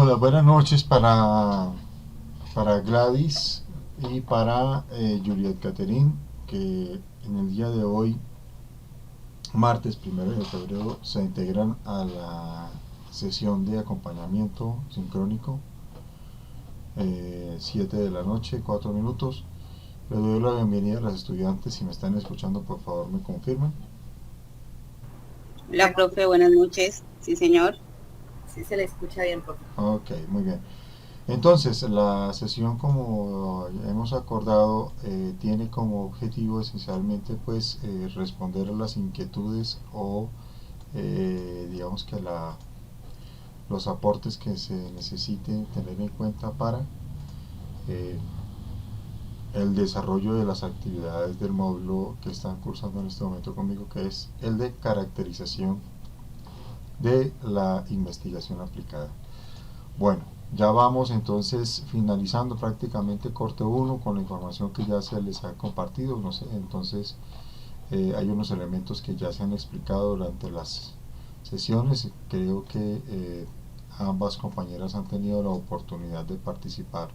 Hola, buenas noches para Gladys y para Juliet Catherine, que en el día de hoy, martes 1 de febrero, se integran a la sesión de acompañamiento sincrónico, 7 de la noche, 4 minutos. Les doy la bienvenida a las estudiantes. Si me están escuchando, por favor me confirmen. La profe, buenas noches. Sí, señor. Sí se le escucha bien, profe. Ok, muy bien. Entonces, la sesión, como hemos acordado, tiene como objetivo esencialmente pues responder a las inquietudes o digamos que los aportes que se necesiten tener en cuenta para eh, el desarrollo de las actividades del módulo que están cursando en este momento conmigo, que es el de caracterización de la investigación aplicada. Bueno, ya vamos entonces finalizando prácticamente corte 1 con la información que ya se les ha compartido. No sé, entonces hay unos elementos que ya se han explicado durante las sesiones. Creo que ambas compañeras han tenido la oportunidad de participar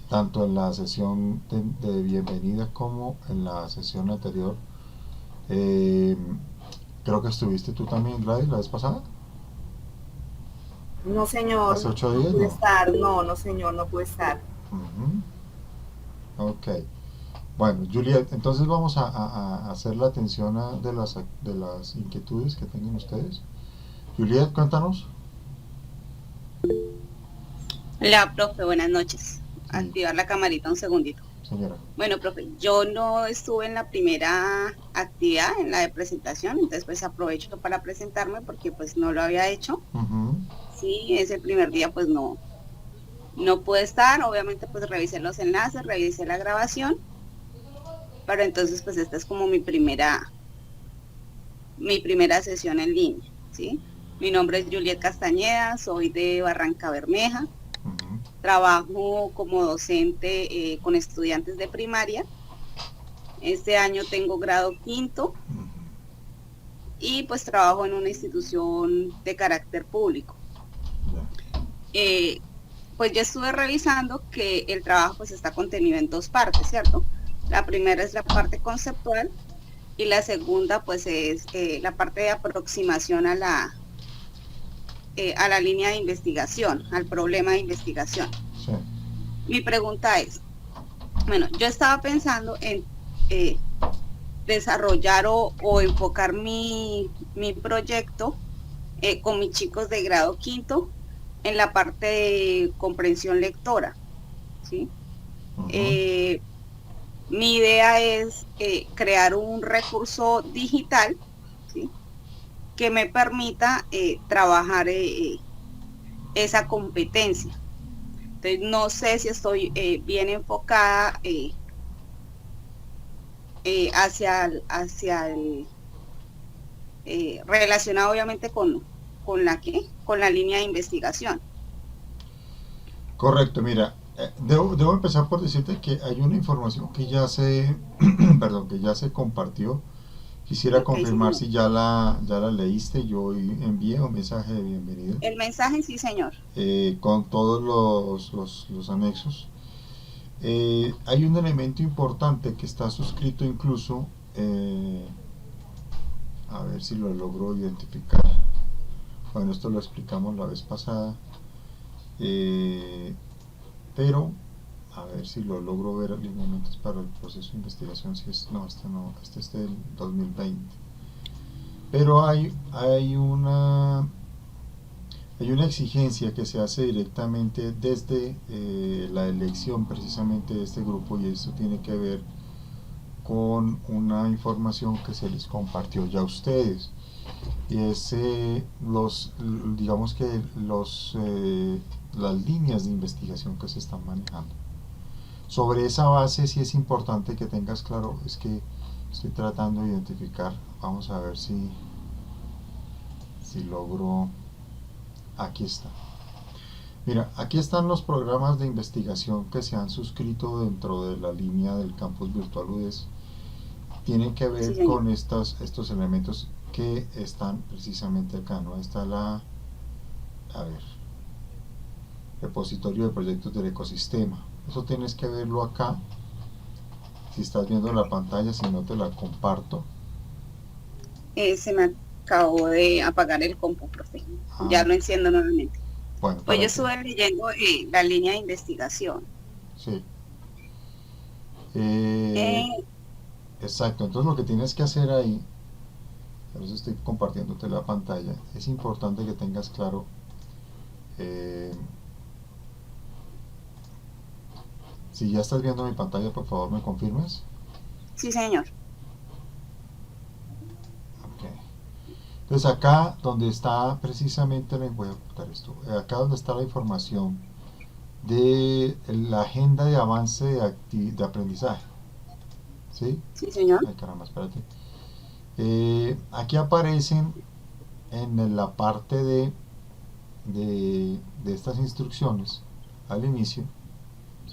tanto en la sesión de bienvenida como en la sesión anterior. Eh, Creo que estuviste tú también, Gladys, la vez pasada. No, señor, Hace 8 no días, pude no. estar. No, no, señor, no pude estar. Ujú. Ok. Bueno, Juliet, entonces vamos a hacer la atención de las inquietudes que tengan ustedes. Juliet, cuéntanos. La profe, buenas noches. Sí, Activar la camarita un segundito. señora. Bueno, profe, yo no estuve en la primera actividad, en la de presentación, entonces pues aprovecho para presentarme porque pues no lo había hecho. Ujú. Sí, ese primer día pues no pude estar, obviamente pues revisé los enlaces, revisé la grabación, pero entonces pues esta es como mi primera sesión en línea, ¿sí? Mi nombre es Juliet Castañeda, soy de Barranca Bermeja. Ujú. Trabajo como docente con estudiantes de primaria. Este año tengo grado quinto Ujú. y pues trabajo en una institución de carácter público. Ya. Eh, pues ya estuve revisando que el trabajo pues está contenido en dos partes, ¿cierto? La primera es la parte conceptual y la segunda pues es la parte de aproximación a la línea de investigación, al problema de investigación. Sí. Mi pregunta es, bueno, yo estaba pensando en eh, desarrollar o enfocar mi proyecto con mis chicos de grado quinto en la parte de comprensión lectora, ¿sí? Ujú. Eh, Mi idea es crear un recurso digital, ¿sí? Que me permita trabajar esa competencia. Entonces, no sé si estoy bien enfocada hacia el relacionado obviamente con la línea de investigación. Correcto, mira, debo empezar por decirte que hay una información que ya se, perdón, que ya se compartió. Quisiera Ok, sí, confirmar señor. si ya la leíste. Yo envié un mensaje de bienvenida El mensaje, sí, señor. con todos los anexos. Hay un elemento importante que está suscrito incluso, eh, a ver si lo logro identificar. Bueno, esto lo explicamos la vez pasada, eh, pero a ver si lo logro ver alineamientos para el proceso de investigación. Si es, no, este es del 2020. Pero hay una exigencia que se hace directamente desde la elección precisamente de este grupo, y esto tiene que ver con una información que se les compartió ya a ustedes, y es digamos que las líneas de investigación que se están manejando. Sobre esa base sí es importante que tengas claro, es que estoy tratando de identificar, vamos a ver si logro, aquí está. Mira, aquí están los programas de investigación que se han suscrito dentro de la línea del campus virtual UDES. Tienen que Sí, ver señor. con estos elementos que están precisamente acá, ¿no? Está a ver. repositorio de proyectos del ecosistema. Eso tienes que verlo acá. Si estás viendo la pantalla, si no te la comparto. Se me acabó de apagar el compu, profe. Ya Ah, lo enciendo nuevamente. bueno, Pues yo para que, estuve leyendo la línea de investigación. sí. Eh, Eh, exacto, entonces lo que tienes que hacer ahí, por eso estoy compartiéndote la pantalla, es importante que tengas claro, eh, si ya estás viendo mi pantalla, por favor me confirmes. sí, señor. Ok. Entonces acá donde está precisamente, voy a ocultar esto, acá donde está la información de la agenda de avance de aprendizaje, ¿sí? Sí, señor. Ay, caramba, espérate. Aquí aparecen en la parte de estas instrucciones al inicio,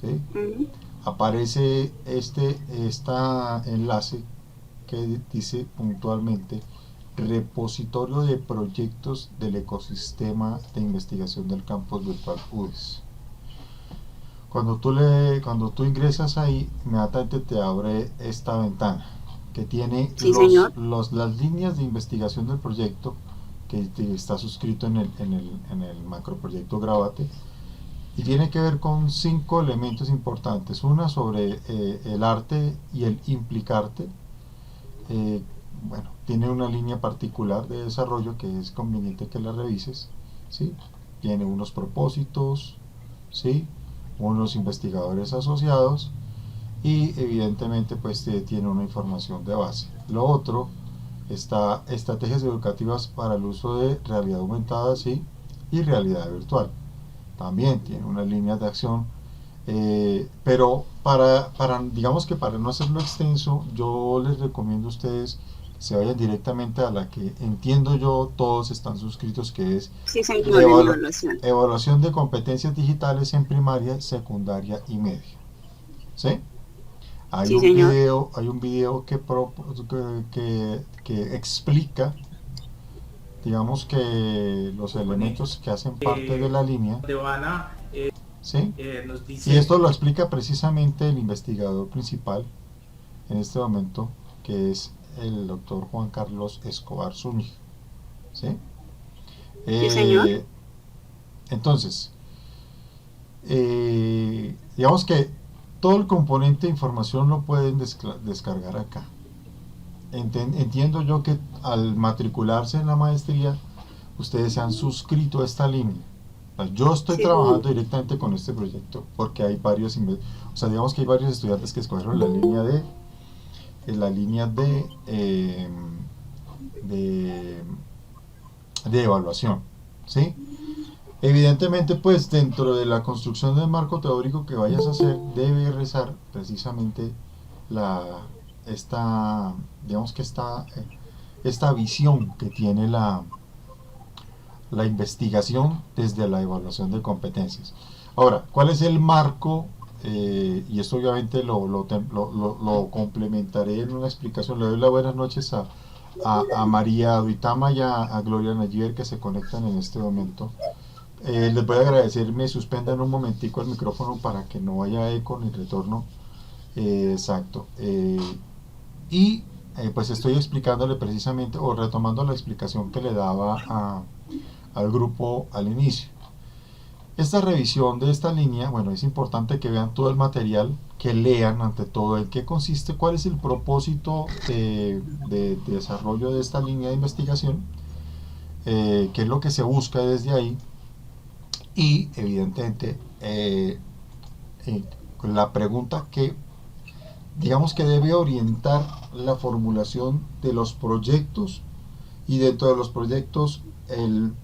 ¿sí? Ujú. Aparece esta enlace que dice puntualmente repositorio de proyectos del ecosistema de investigación del campus virtual UDES. Cuando tú ingresas ahí, inmediatamente te abre esta ventana que tiene Sí, señor. las líneas de investigación del proyecto que está suscrito en el macroproyecto Gravate, y tiene que ver con 5 elementos importantes. Una sobre el arte y el implicarte. Eh, bueno, tiene una línea particular de desarrollo que es conveniente que la revises, ¿sí? Tiene unos propósitos, ¿sí? Unos investigadores asociados y evidentemente pues tiene una información de base. Lo otro está estrategias educativas para el uso de realidad aumentada, ¿sí? Y realidad virtual. También tiene unas líneas de acción, pero digamos que para no hacerlo extenso, yo les recomiendo a ustedes que se vayan directamente a la que entiendo yo todos están suscritos, que es Sí, de señor, en evaluación. evaluación de competencias digitales en primaria, secundaria y media. ¿Sí? Sí, señor. Hay un video que explica, digamos que los elementos que hacen parte de la línea, ¿sí? Y esto lo explica precisamente el investigador principal en este momento, que es el doctor Juan Carlos Escobar Zúñiga, ¿sí? Sí, señor. Eh, entonces, digamos que todo el componente de información lo pueden descargar acá. Entiendo yo que al matricularse en la maestría, ustedes se han suscrito a esta línea. Yo estoy Sí, señor. trabajando directamente con este proyecto porque hay varios, o sea, digamos que hay varios estudiantes que escogieron la línea de, de evaluación, ¿sí? Evidentemente, pues dentro de la construcción del marco teórico que vayas a hacer, debe rezar precisamente la, esta, digamos que esta visión que tiene la investigación desde la evaluación de competencias. Ahora, ¿cuál es el marco? Y esto obviamente lo complementaré en una explicación. Le doy las buenas noches a María Duitama y a Gloria Nayier, que se conectan en este momento. Les voy a agradecer, me suspendan un momentico el micrófono para que no haya eco ni retorno. Exacto. Y pues estoy explicándole precisamente, o retomando la explicación que le daba al grupo al inicio. Esta revisión de esta línea, bueno, es importante que vean todo el material, que lean ante todo en qué consiste, cuál es el propósito de desarrollo de esta línea de investigación, qué es lo que se busca desde ahí, y evidentemente la pregunta que digamos que debe orientar la formulación de los proyectos, y dentro de los proyectos el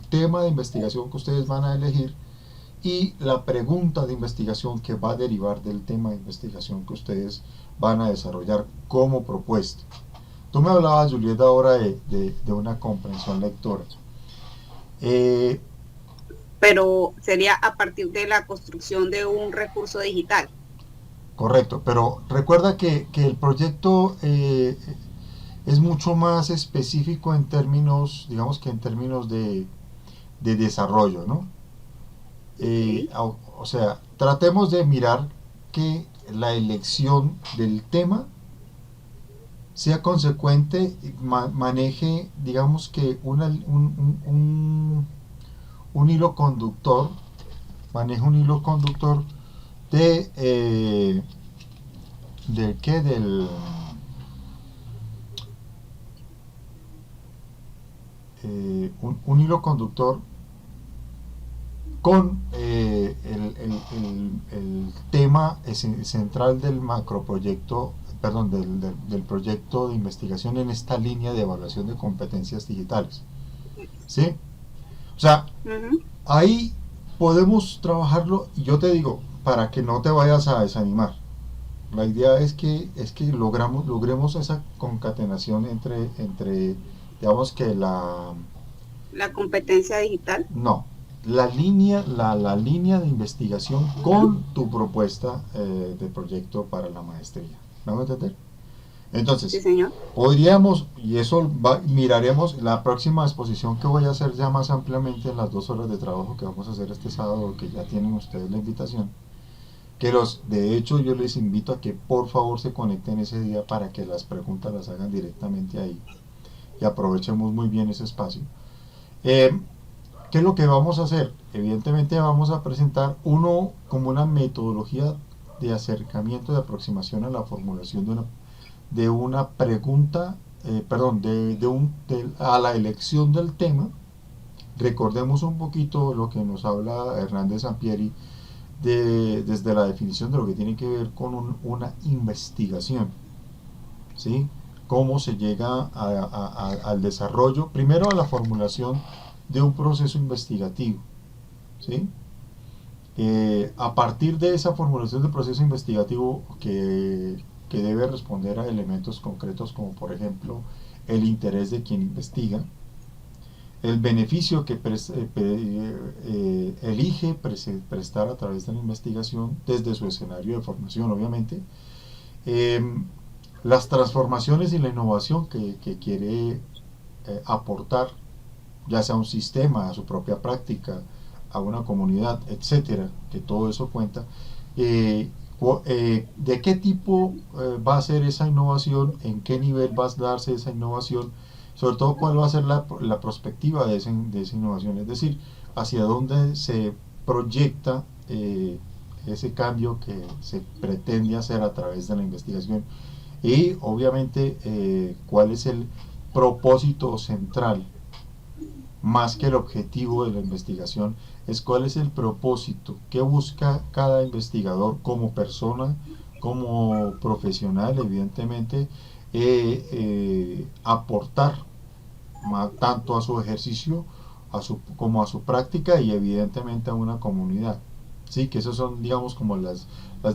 tema de investigación que ustedes van a elegir y la pregunta de investigación que va a derivar del tema de investigación que ustedes van a desarrollar como propuesta. Tú me hablabas, Julieta, ahora de una comprensión lectora. Eh, Pero sería a partir de la construcción de un recurso digital. Correcto, pero recuerda que el proyecto es mucho más específico en términos, digamos que en términos de desarrollo, ¿no? o sea, tratemos de mirar que la elección del tema sea consecuente, maneje, digamos que un hilo conductor, maneje un hilo conductor de qué, un hilo conductor con el tema central del macroproyecto, perdón, del proyecto de investigación en esta línea de evaluación de competencias digitales. ¿Sí? O sea, Ujú. ahí podemos trabajarlo y yo te digo, para que no te vayas a desanimar. La idea es que logremos esa concatenación entre digamos que La competencia digital. no, la línea de investigación Ujú. con tu propuesta de proyecto para la maestría. ¿Me voy a entender? Sí, Entonces, señor. podríamos, y eso miraremos la próxima exposición que voy a hacer ya más ampliamente en las 2 horas de trabajo que vamos a hacer este sábado, que ya tienen ustedes la invitación. De hecho, yo les invito a que por favor se conecten ese día para que las preguntas las hagan directamente ahí y aprovechemos muy bien ese espacio. Eh, ¿Qué es lo que vamos a hacer? Evidentemente vamos a presentar como una metodología de acercamiento, de aproximación a la formulación de una pregunta, perdón, a la elección del tema. Recordemos un poquito lo que nos habla Hernández Sampieri desde la definición de lo que tiene que ver con una investigación, ¿sí? Cómo se llega al desarrollo, primero a la formulación de un proceso investigativo, ¿sí? A partir de esa formulación del proceso investigativo que debe responder a elementos concretos como por ejemplo el interés de quien investiga, el beneficio que elige prestar a través de la investigación desde su escenario de formación obviamente, eh, las transformaciones y la innovación que quiere aportar, ya sea a un sistema, a su propia práctica, a una comunidad, etcétera, que todo eso cuenta. ¿De qué tipo va a ser esa innovación? ¿En qué nivel va a darse esa innovación? Sobre todo, ¿cuál va a ser la perspectiva de esa innovación? Es decir, hacia dónde se proyecta ese cambio que se pretende hacer a través de la investigación y obviamente cuál es el propósito central más que el objetivo de la investigación, es cuál es el propósito, qué busca cada investigador como persona, como profesional, evidentemente, aportar tanto a su ejercicio como a su práctica y evidentemente a una comunidad. Sí, que esas son, digamos, como las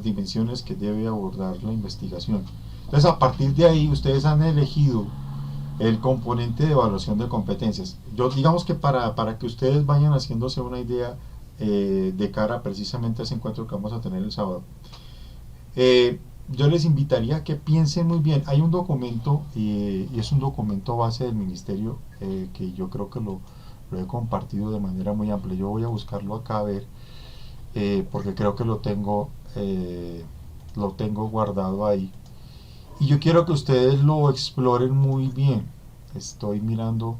dimensiones que debe abordar la investigación. Entonces, a partir de ahí, ustedes han elegido el componente de evaluación de competencias. Yo digamos que para que ustedes vayan haciéndose una idea de cara precisamente a ese encuentro que vamos a tener el sábado, yo les invitaría a que piensen muy bien. Hay un documento y es un documento base del ministerio que yo creo que lo he compartido de manera muy amplia. Yo voy a buscarlo acá a ver porque creo que lo tengo guardado ahí y yo quiero que ustedes lo exploren muy bien. Estoy mirando,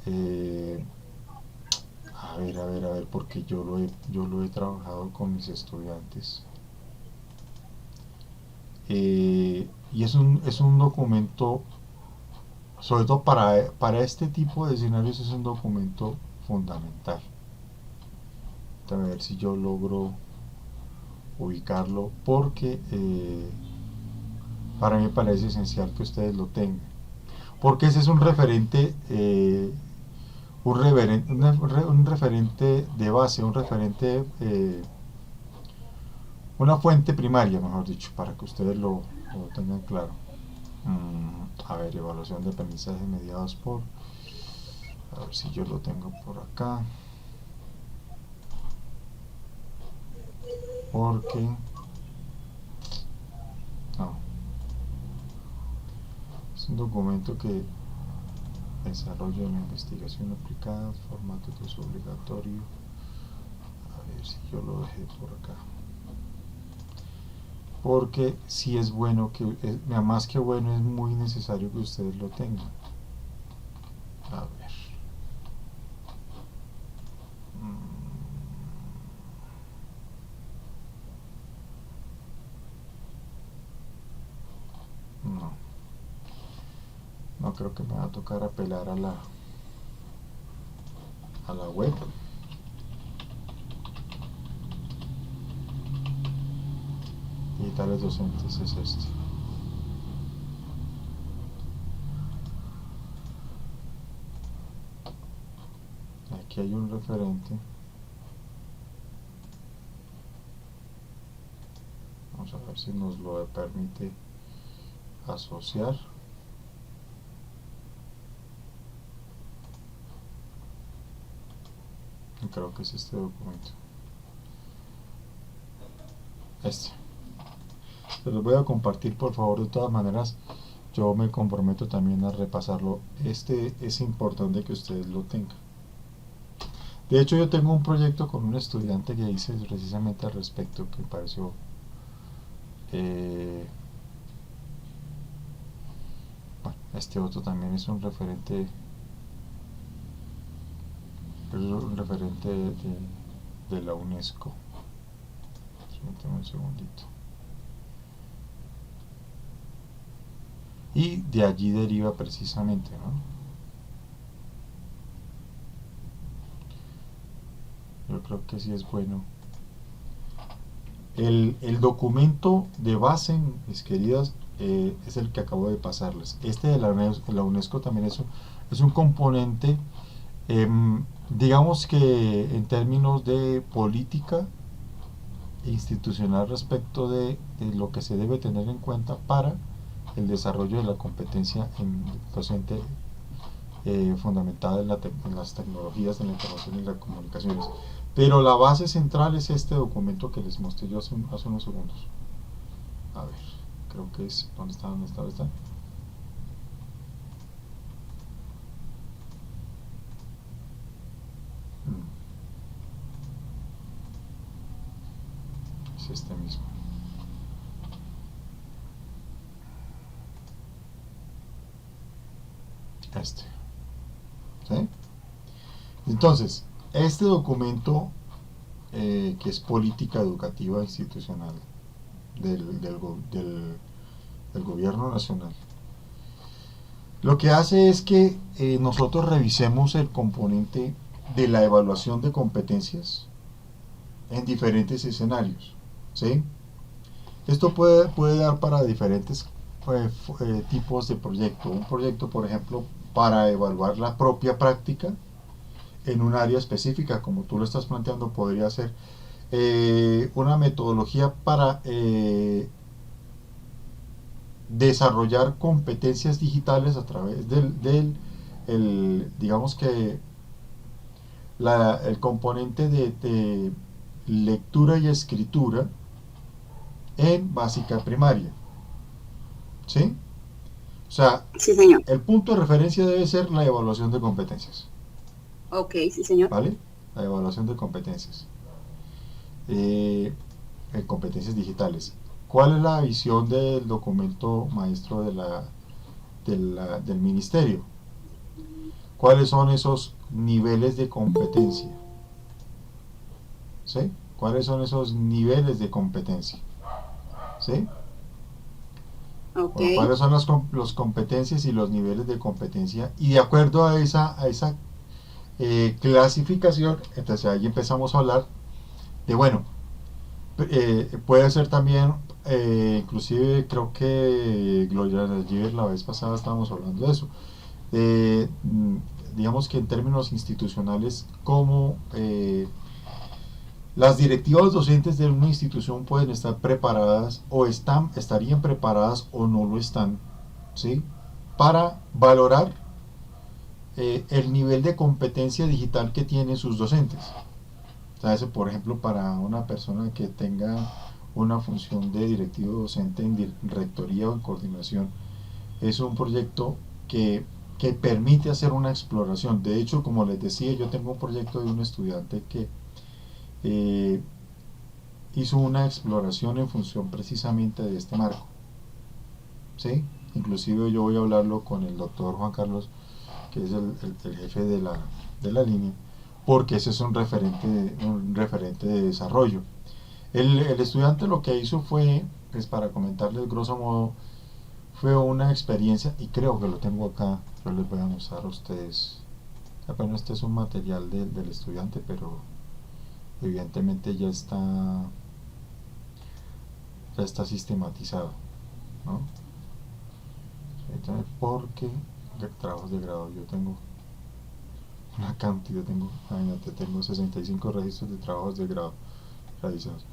eh, a ver, porque yo lo he trabajado con mis estudiantes. Y es un documento, sobre todo para este tipo de escenarios, es un documento fundamental. A ver si yo logro ubicarlo, porque para mí me parece esencial que ustedes lo tengan. Porque ese es un referente de base, una fuente primaria, mejor dicho, para que ustedes lo tengan claro. A ver, evaluación de aprendizaje mediados a ver si yo lo tengo por acá, porque, no, es un documento que desarrollo de la investigación aplicada, formato de uso obligatorio. A ver, ver si yo lo dejé por acá. Porque si es bueno que, más que bueno, es muy necesario que ustedes lo tengan. A ver. No. No creo que me va a tocar apelar a la web. Digitales docentes es este. Aquí hay un referente. Vamos a ver si nos lo permite asociar. Creo que es este documento. Este. Se los voy a compartir, por favor. De todas maneras, yo me comprometo también a repasarlo. Este es importante que ustedes lo tengan. De hecho, yo tengo un proyecto con un estudiante que hice precisamente al respecto, que me pareció bueno, este otro también es un referente de la UNESCO. Permítame un segundito. Y de allí deriva precisamente, ¿no? Yo creo que sí es bueno. El documento de base, mis queridas, es el que acabo de pasarles. Este de la UNESCO también es un componente, digamos que en términos de política institucional respecto de lo que se debe tener en cuenta para el desarrollo de la competencia docente fundamentada en las tecnologías de la información y las comunicaciones. Pero la base central es este documento que les mostré yo hace unos segundos. A ver, creo que es... ¿Dónde está? Es este mismo. Este. ¿Sí? Entonces, este documento que es política educativa institucional del gobierno nacional, lo que hace es que nosotros revisemos el componente de la evaluación de competencias en diferentes escenarios, ¿sí? Esto puede dar para diferentes tipos de proyecto. Un proyecto, por ejemplo, para evaluar la propia práctica en un área específica, como tú lo estás planteando, podría ser una metodología para desarrollar competencias digitales a través digamos que el componente de lectura y escritura en básica primaria, ¿sí? O sea, sí, señor. El punto de referencia debe ser la evaluación de competencias. Ok, sí, señor. ¿Vale? La evaluación de competencias. Competencias digitales. ¿Cuál es la visión del documento maestro del ministerio? ¿Cuáles son esos niveles de competencia? ¿Sí? ¿Cuáles son esos niveles de competencia? ¿Sí? Okay. ¿Cuáles son las competencias y los niveles de competencia? Y de acuerdo a esa clasificación, entonces ahí empezamos a hablar de, bueno, puede ser también, inclusive creo que Gloria Giver la vez pasada estábamos hablando de eso, digamos que en términos institucionales, como las directivas docentes de una institución pueden estar preparadas o estarían preparadas o no lo están, ¿sí? Para valorar el nivel de competencia digital que tienen sus docentes. O sea, eso, por ejemplo, para una persona que tenga una función de directivo docente en rectoría o en coordinación, es un proyecto que permite hacer una exploración. De hecho, como les decía, yo tengo un proyecto de un estudiante que eh, hizo una exploración en función precisamente de este marco, ¿sí? Inclusive yo voy a hablarlo con el doctor Juan Carlos, que es el jefe de la línea, porque ese es un referente de desarrollo. El estudiante lo que hizo fue, pues para comentarles grosso modo, fue una experiencia, y creo que lo tengo acá, yo les voy a mostrar a ustedes. Apenas este es un material del estudiante, pero evidentemente ya está sistematizado, ¿no? Porque trabajos de grado yo tengo una cantidad, tengo 65 registros de trabajos de grado realizados.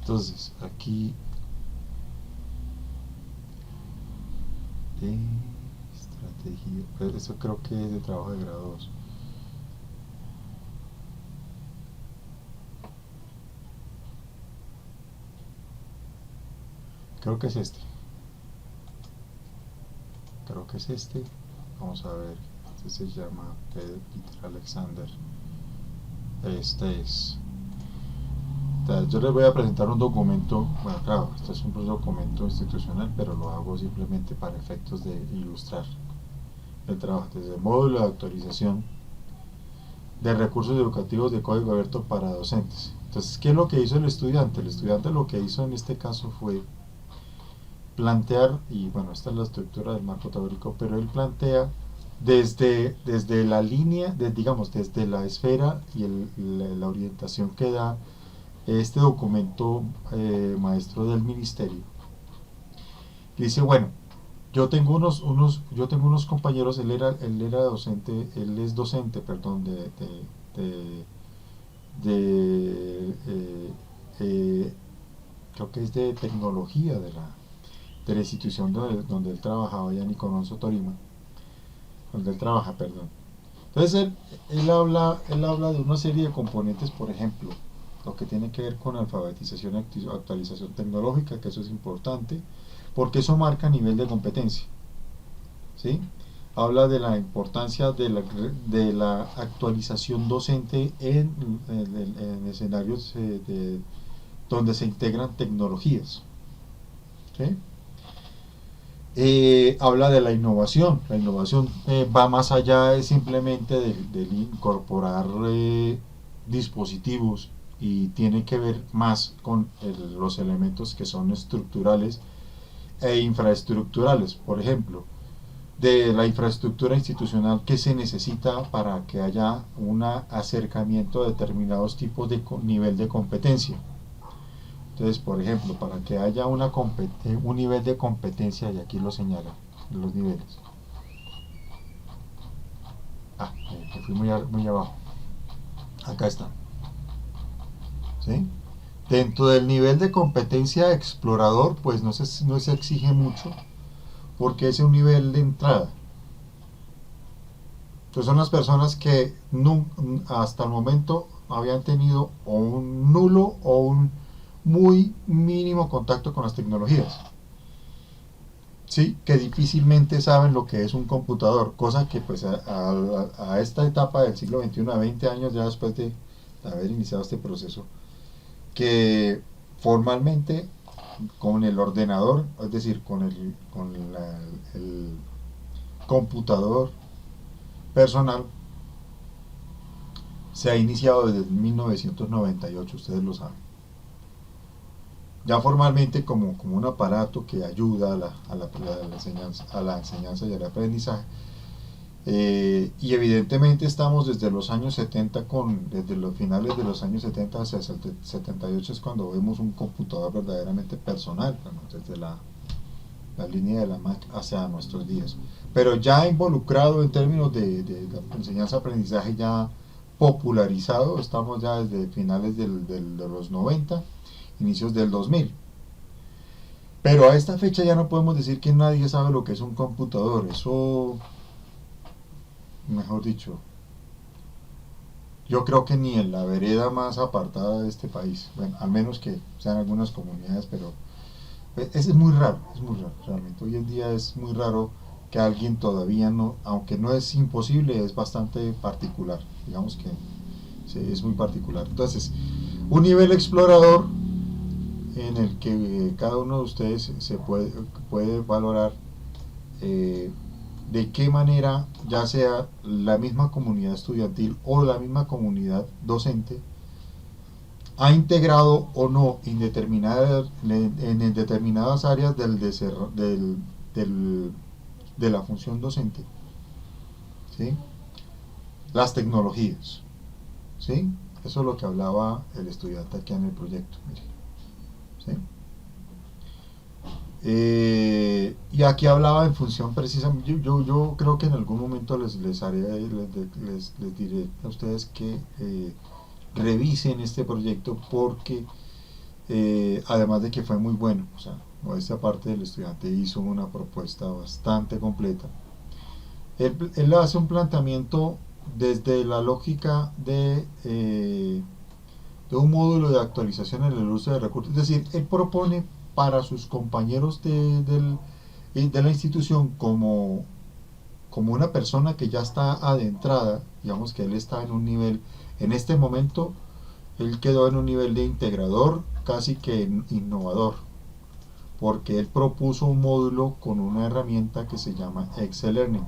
Entonces, aquí estrategia, eso creo que es de trabajo de grado 2. Creo que es este. Vamos a ver. Este se llama Peter Alexander. Este es. Yo les voy a presentar un documento. Bueno, claro, este es un documento institucional, pero lo hago simplemente para efectos de ilustrar el trabajo. Desde el módulo de actualización de recursos educativos de código abierto para docentes. Entonces, ¿qué es lo que hizo el estudiante? El estudiante lo que hizo en este caso fue plantear, y bueno, esta es la estructura del marco teórico, pero él plantea desde la línea, digamos, desde la esfera y la orientación que da este documento maestro del ministerio. Dice, bueno, yo tengo unos compañeros, él era docente, él es docente, perdón, creo que es de tecnología de la institución donde él trabajaba, allá en Nicolás Tolima, donde él trabaja, perdón. Entonces él habla de una serie de componentes, por ejemplo, lo que tiene que ver con alfabetización y actualización tecnológica, que eso es importante, porque eso marca nivel de competencia, ¿sí? Habla de la importancia de la actualización docente en escenarios donde se integran tecnologías, ¿sí? Habla de la innovación. La innovación va más allá de simplemente del incorporar dispositivos, y tiene que ver más con los elementos que son estructurales e infraestructurales. Por ejemplo, de la infraestructura institucional que se necesita para que haya un acercamiento a determinados tipos de nivel de competencia. Entonces, por ejemplo, para que haya un nivel de competencia, y aquí lo señala, los niveles. Me fui muy abajo. Acá está. ¿Sí? Dentro del nivel de competencia explorador, pues no se exige mucho, porque es un nivel de entrada. Entonces son las personas que hasta el momento habían tenido o un nulo o un muy mínimo contacto con las tecnologías, sí, que difícilmente saben lo que es un computador, cosa que pues a esta etapa del siglo XXI, a 20 años ya después de haber iniciado este proceso, que formalmente con el ordenador, es decir, con el computador personal, se ha iniciado desde 1998, ustedes lo saben. Ya formalmente como un aparato que ayuda a la enseñanza y al aprendizaje. Y evidentemente estamos desde los años 70, desde los finales de los años 70 hacia el 78 es cuando vemos un computador verdaderamente personal, desde la línea de la Mac hacia nuestros días. Pero ya involucrado en términos de enseñanza-aprendizaje, ya popularizado, estamos ya desde finales de los 90, inicios del 2000. Pero a esta fecha ya no podemos decir que nadie sabe lo que es un computador. Eso, mejor dicho, yo creo que ni en la vereda más apartada de este país, bueno, al menos que sean algunas comunidades, pero es muy raro realmente. Hoy en día es muy raro que alguien todavía no, aunque no es imposible, es bastante particular, digamos que sí, es muy particular. Entonces, Un nivel explorador en el que cada uno de ustedes se puede valorar de qué manera, ya sea la misma comunidad estudiantil o la misma comunidad docente, ha integrado o no en determinadas áreas de la función docente, ¿sí? Las tecnologías, ¿sí? Eso es lo que hablaba el estudiante aquí en el proyecto, mire, ¿sí? Y aquí hablaba en función precisamente, yo creo que en algún momento les diré a ustedes que revisen este proyecto porque además de que fue muy bueno, o sea, esta parte del estudiante hizo una propuesta bastante completa. Él hace un planteamiento desde la lógica de un módulo de actualización en el uso de recursos, es decir, él propone para sus compañeros de la institución como una persona que ya está adentrada, digamos que él está en un nivel, en este momento, él quedó en un nivel de integrador, casi que innovador, porque él propuso un módulo con una herramienta que se llama Excel Learning.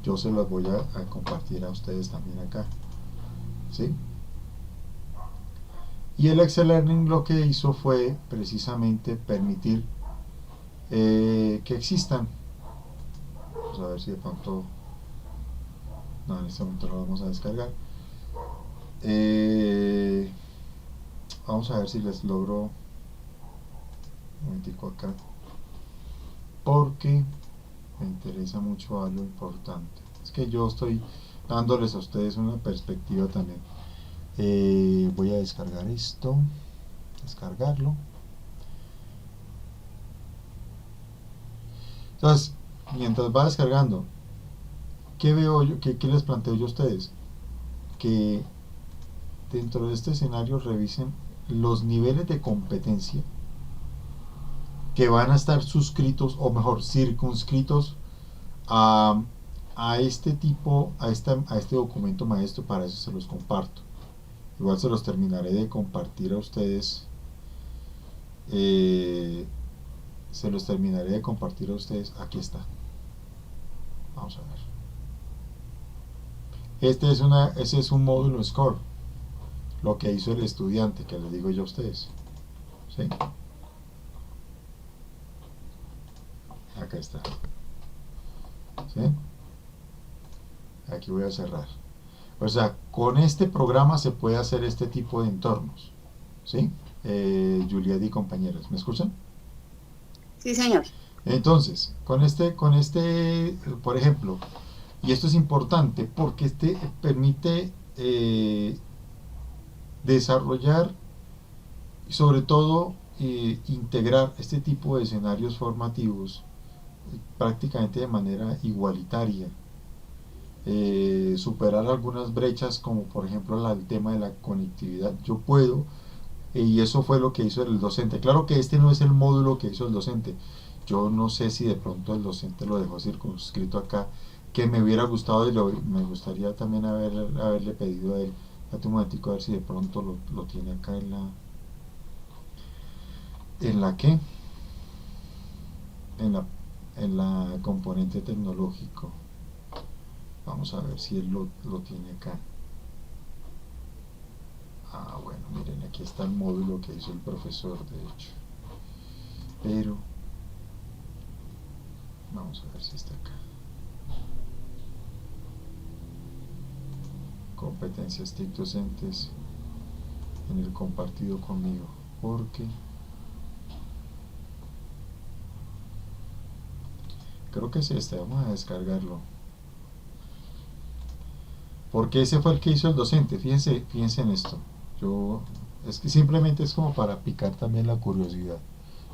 Yo se las voy a compartir a ustedes también acá, ¿sí? Y el Excel Learning lo que hizo fue precisamente permitir que existan. Vamos a ver si de pronto... No, en este momento lo vamos a descargar. Vamos a ver si les logro un momentico acá, porque me interesa mucho algo importante. Es que yo estoy dándoles a ustedes una perspectiva también. Voy a descargar esto, descargarlo. Entonces, mientras va descargando, ¿qué veo yo? ¿Qué les planteo yo a ustedes? Que dentro de este escenario revisen los niveles de competencia que van a estar suscritos, o mejor, circunscritos a este tipo, a este documento maestro. Para eso se los comparto. Igual se los terminaré de compartir a ustedes. Se los terminaré de compartir a ustedes. Aquí está. Vamos a ver. Ese es un módulo Score. Lo que hizo el estudiante, que les digo yo a ustedes. ¿Sí? Acá está. ¿Sí? Aquí voy a cerrar. O sea, con este programa se puede hacer este tipo de entornos. ¿Sí? Juliet y compañeros, ¿me escuchan? Sí, señor. Entonces, con este, por ejemplo, y esto es importante porque este permite desarrollar y sobre todo integrar este tipo de escenarios formativos prácticamente de manera igualitaria. Superar algunas brechas, como por ejemplo el tema de la conectividad. Yo puedo, y eso fue lo que hizo el docente. Claro que este no es el módulo que hizo el docente. Yo no sé si de pronto el docente lo dejó circunscrito acá, que me hubiera gustado, y me gustaría también haberle pedido a él. Date un momentico a ver si de pronto lo tiene acá ¿qué? En la componente tecnológico. Vamos a ver si él lo tiene acá. Ah, bueno, miren, aquí está el módulo que hizo el profesor, de hecho. Pero vamos a ver si está acá. Competencias TIC docentes en el compartido conmigo, porque creo que es este. Vamos a descargarlo, porque ese fue el que hizo el docente. Fíjense en esto. Es que simplemente es como para picar también la curiosidad,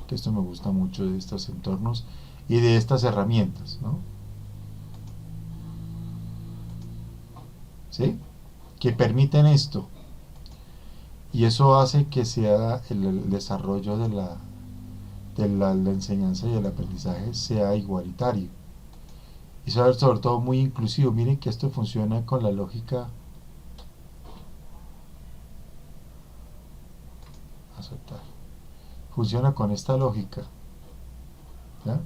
que esto me gusta mucho de estos entornos y de estas herramientas, ¿no? ¿Sí? Que permiten esto, y eso hace que sea el desarrollo de la enseñanza y el aprendizaje sea igualitario y sobre todo muy inclusivo. Miren que esto funciona con la lógica aceptar. Funciona con esta lógica, ¿ya?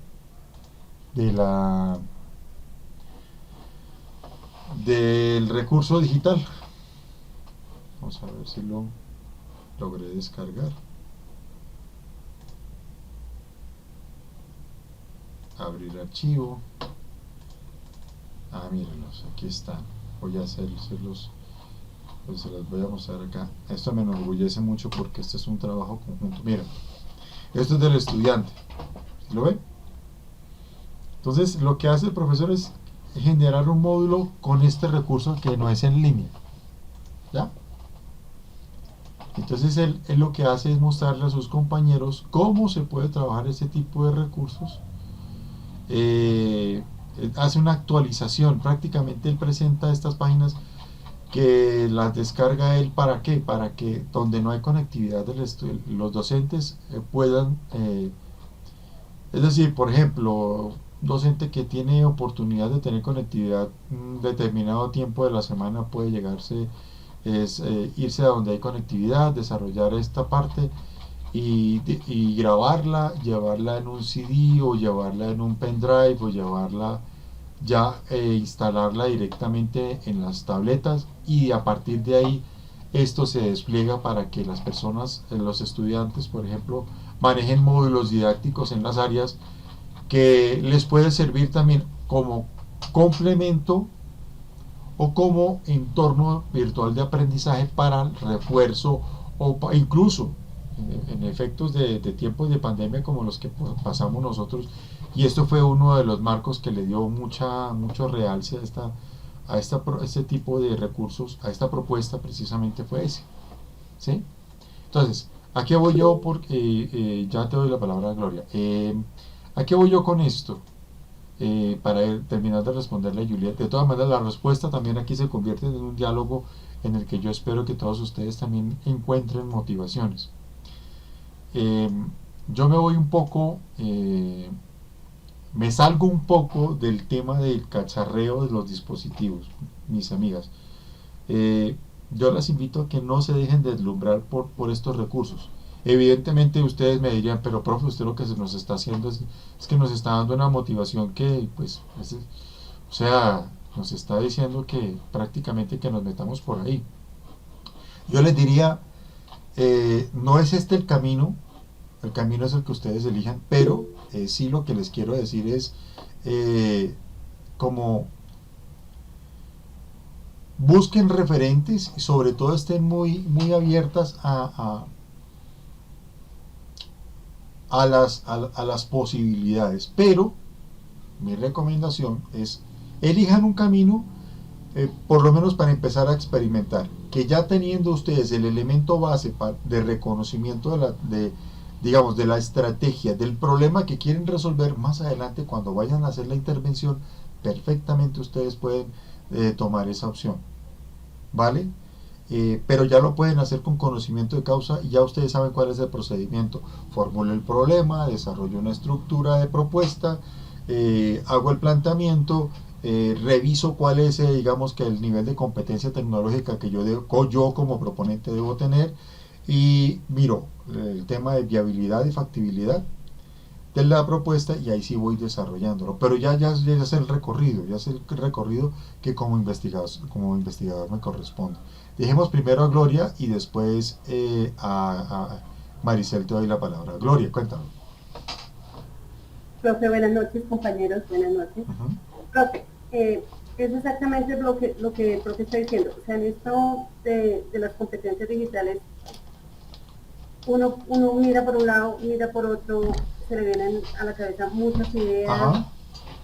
Del recurso digital. Vamos a ver si lo logré descargar. Abrir archivo. Mírenlos, aquí están. Voy a hacerlos, pues se los voy a mostrar acá. Esto me enorgullece mucho porque este es un trabajo conjunto. Miren, esto es del estudiante. ¿Sí lo ven? Entonces, lo que hace el profesor es generar un módulo con este recurso que no es en línea. ¿Ya? Entonces, él lo que hace es mostrarle a sus compañeros cómo se puede trabajar este tipo de recursos. Hace una actualización, prácticamente él presenta estas páginas que las descarga él. ¿Para qué? Para que donde no hay conectividad los docentes puedan, es decir, por ejemplo, un docente que tiene oportunidad de tener conectividad un determinado tiempo de la semana puede irse a donde hay conectividad, desarrollar esta parte y grabarla, llevarla en un CD o llevarla en un pendrive o llevarla ya, instalarla directamente en las tabletas, y a partir de ahí esto se despliega para que las personas, los estudiantes por ejemplo, manejen módulos didácticos en las áreas, que les puede servir también como complemento o como entorno virtual de aprendizaje para refuerzo o incluso en efectos de tiempos de pandemia como los que pasamos nosotros. Y esto fue uno de los marcos que le dio mucho realce a este tipo de recursos, a esta propuesta precisamente fue ese. ¿Sí? Entonces, ¿a qué voy yo? Porque ya te doy la palabra, Gloria. ¿A qué voy yo con esto? Para terminar de responderle a Juliet. De todas maneras, la respuesta también aquí se convierte en un diálogo en el que yo espero que todos ustedes también encuentren motivaciones. Yo me voy un poco, me salgo un poco del tema del cacharreo de los dispositivos, mis amigas. Yo las invito a que no se dejen deslumbrar por estos recursos. Evidentemente ustedes me dirían, pero profe, usted lo que se nos está haciendo es que nos está dando una motivación que, pues, o sea, nos está diciendo que prácticamente que nos metamos por ahí. Yo les diría, no es este el camino es el que ustedes elijan, pero sí lo que les quiero decir es como busquen referentes y sobre todo estén muy abiertas a las posibilidades, pero mi recomendación es elijan un camino, por lo menos para empezar a experimentar, que ya teniendo ustedes el elemento base de reconocimiento digamos, de la estrategia, del problema que quieren resolver, más adelante cuando vayan a hacer la intervención, perfectamente ustedes pueden tomar esa opción, ¿vale? Pero ya lo pueden hacer con conocimiento de causa y ya ustedes saben cuál es el procedimiento. Formulo el problema, desarrollo una estructura de propuesta, hago el planteamiento, reviso cuál es, digamos, que el nivel de competencia tecnológica que yo como proponente debo tener, y miro el tema de viabilidad y factibilidad de la propuesta, y ahí sí voy desarrollándolo, pero ya es el recorrido, que como investigador me corresponde. Dejemos primero a Gloria y después a Maricel. Te doy la palabra. Gloria, cuéntame. Profe, buenas noches, compañeros, buenas noches. Profe, es exactamente lo que el profe está diciendo. O sea, en esto de las competencias digitales, uno mira por un lado, mira por otro, se le vienen a la cabeza muchas ideas. Ajá.